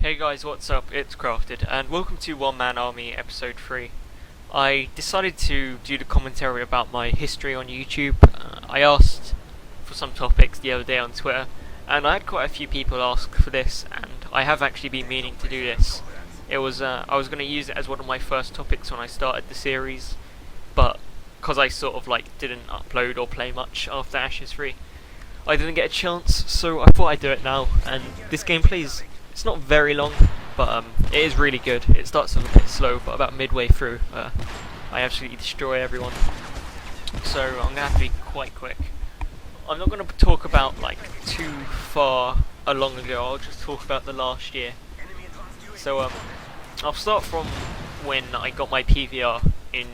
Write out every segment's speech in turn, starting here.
Hey guys, what's up? It's Crafted, and welcome to One Man Army Episode 3. I decided to do the commentary about my history on YouTube. I asked for some topics the other day on Twitter, and I had quite a few people ask for this, and I have actually been meaning to do this. I was going to use it as one of my first topics when I started the series, but because I sort of didn't upload or play much after Ashes 3, I didn't get a chance, so I thought I'd do it now. And this gameplay it's not very long, but it is really good. It starts off a bit slow, but about midway through, I absolutely destroy everyone. So I'm gonna have to be quite quick. I'm not gonna talk about too far along ago. I'll just talk about the last year. So I'll start from when I got my PVR in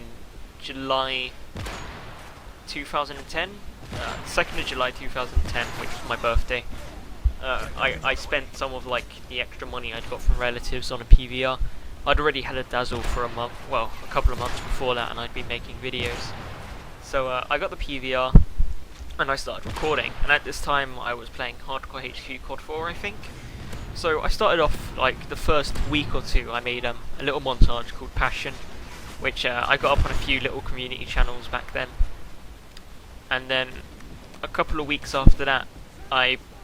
July 2010, 2nd of July 2010, which was my birthday. I spent some of the extra money I'd got from relatives on a PVR. I'd already had a Dazzle for a couple of months before that, and I'd been making videos. So I got the PVR, and I started recording. And at this time, I was playing Hardcore HQ Quad 4, I think. So I started off the first week or two. I made a little montage called Passion, which I got up on a few little community channels back then. And then a couple of weeks after that,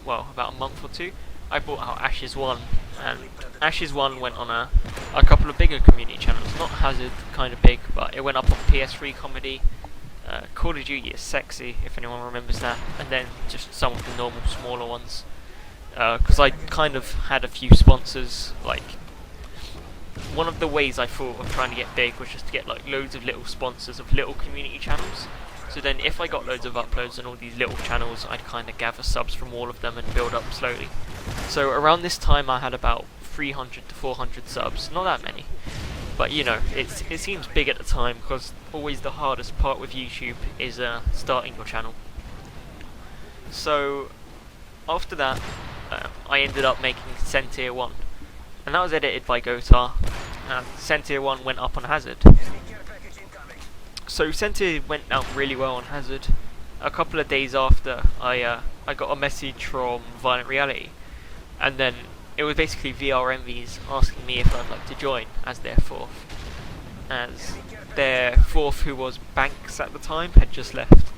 about a month or two, I brought out Ashes 1, and Ashes 1 went on a couple of bigger community channels, not Hazard kind of big, but it went up on PS3 Comedy, Call of Duty is Sexy, if anyone remembers that, and then just some of the normal smaller ones, because I kind of had a few sponsors. One of the ways I thought of trying to get big was just to get loads of little sponsors of little community channels. So then if I got loads of uploads on all these little channels, I'd kind of gather subs from all of them and build up slowly. So around this time I had about 300 to 400 subs, not that many. But you know, it seems big at the time, because always the hardest part with YouTube is starting your channel. So after that, I ended up making Sentir 1. And that was edited by Gotar. And Sentir 1 went up on Hazard. So Sentir went out really well on Hazard. A couple of days after, I got a message from Violent Reality, and then it was basically VR Envies asking me if I'd like to join as their fourth. As their fourth, who was Banks at the time, had just left.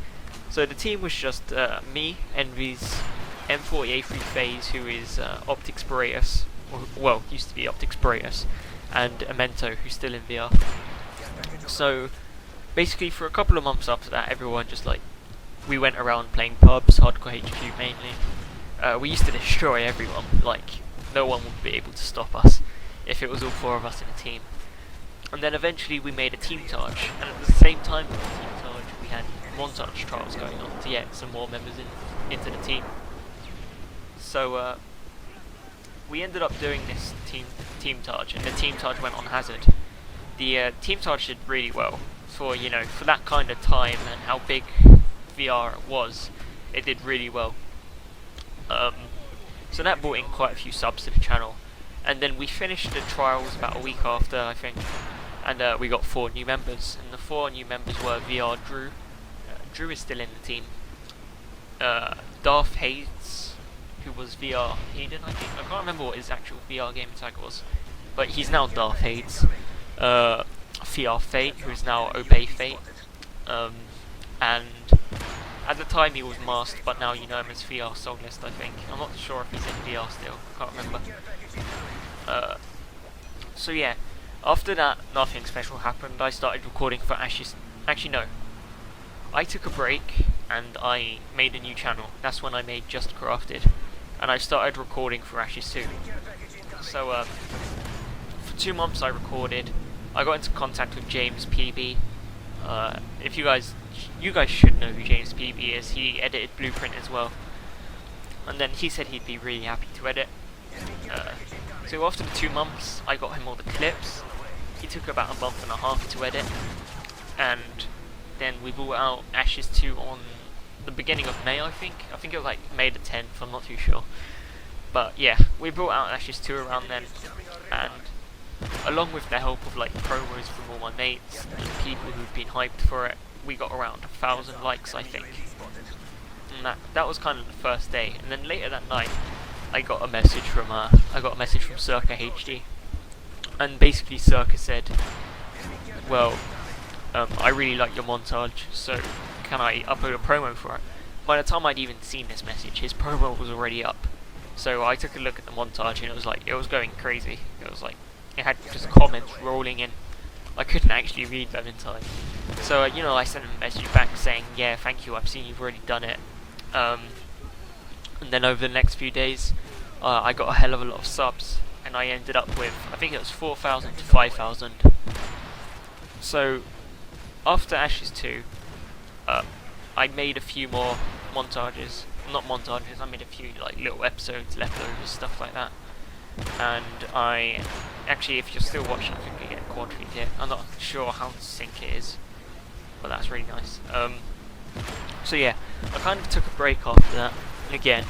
So the team was just me, Envies, M48 through FaZe, who is Optics Boreas, well, used to be Optics Boreas, and Amento, who's still in VR. So basically, for a couple of months after that, everyone just we went around playing pubs, Hardcore HQ mainly. We used to destroy everyone. No one would be able to stop us if it was all four of us in a team. And then eventually we made a team Taj, and at the same time with the team Taj, we had montage trials going on to get some more members into the team. So we ended up doing this team Taj, and the team Taj went on Hazard. The team Taj did really well. For that kind of time and how big VR was, it did really well. So that brought in quite a few subs to the channel, and then we finished the trials about a week after, I think, and we got 4 new members, and the 4 new members were VR Drew. Drew is still in the team. Darth Hayes, who was VR Hayden, I think. I can't remember what his actual VR game tag was, but he's now Darth Hayes. VR Fate, who's now Obey Fate, and at the time he was masked, but now you know him as VR Soulist, I think. I'm not sure if he's in VR still, I can't remember. So yeah, after that, nothing special happened. I started recording for Ashes. Actually no, I took a break and I made a new channel. That's when I made Just Crafted, and I started recording for Ashes 2. So for 2 months I recorded. I got into contact with James PB. If you guys should know who James PB is. He edited Blueprint as well, and then he said he'd be really happy to edit. So after the 2 months, I got him all the clips. He took about a month and a half to edit, and then we brought out Ashes 2 on the beginning of May, I think. I think it was May the 10th. I'm not too sure, but yeah, we brought out Ashes 2 around then, and along with the help of promos from all my mates and people who'd been hyped for it, we got around 1,000 likes, I think. And that was kind of the first day. And then later that night, I got a message from Circa HD, and basically Circa said, well, I really like your montage, so can I upload a promo for it? By the time I'd even seen this message, his promo was already up. So I took a look at the montage, and it was going crazy. It had just comments rolling in. I couldn't actually read them in time. So I sent him a message back saying, yeah, thank you, I've seen you've already done it. And then over the next few days, I got a hell of a lot of subs, and I ended up with, I think it was 4,000 to 5,000. So after Ashes 2, I made a few more montages. Not montages, I made a few like little episodes, leftovers, stuff like that. And I actually, if you're still watching, I think you get a quad feed here. I'm not sure how to sync it is, but that's really nice. So yeah, I kind of took a break after that again,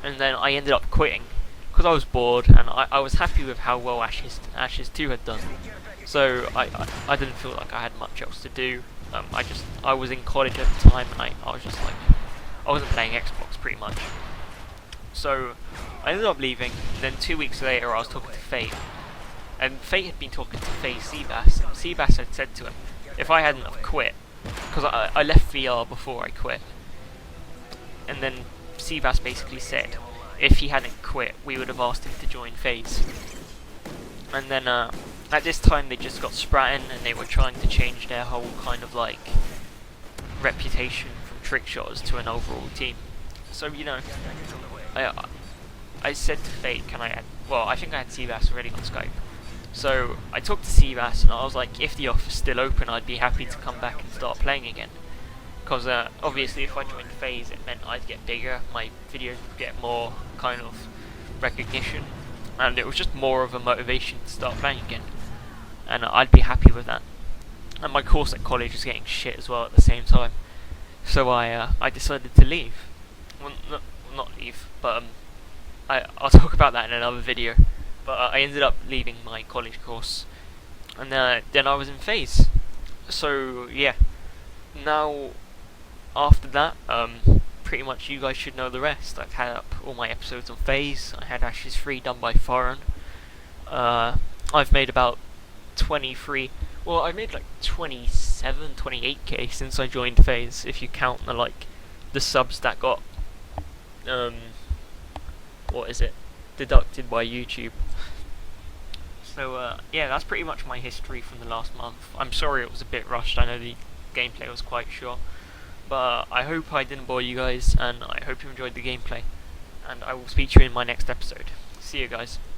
and then I ended up quitting because I was bored, and I was happy with how well Ashes 2 had done. So I didn't feel like I had much else to do. I was in college at the time, and I was just like, I wasn't playing Xbox pretty much. So I ended up leaving, and then 2 weeks later I was talking to Fate. And Fate had been talking to FaZe Seabass, and Seabass had said to him, if I hadn't have quit, because I left VR before I quit, and then Seabass basically said, if he hadn't quit, we would have asked him to join FaZe. And then at this time they just got spratting, and they were trying to change their whole kind of like reputation from trickshotters to an overall team. So I said to Fate, can I add, well, I think I had Seabass already on Skype. So I talked to Seabass, and I was like, if the offer's still open, I'd be happy to come back and start playing again. Because obviously if I joined FaZe, it meant I'd get bigger, my videos would get more kind of recognition, and it was just more of a motivation to start playing again. And I'd be happy with that. And my course at college was getting shit as well at the same time. So I decided to leave. Well, not leave, but I'll talk about that in another video. But I ended up leaving my college course, and then I was in FaZe. So yeah, now after that, pretty much you guys should know the rest. I've had up all my episodes on FaZe. I had Ashes 3 done by Foreign. I've made about 23. Well, I made like 27, 28k since I joined FaZe, if you count the subs that got deducted by YouTube. So yeah, that's pretty much my history from the last month. I'm sorry it was a bit rushed. I know the gameplay was quite short, but I hope I didn't bore you guys, and I hope you enjoyed the gameplay. And I will speak to you in my next episode. See you guys.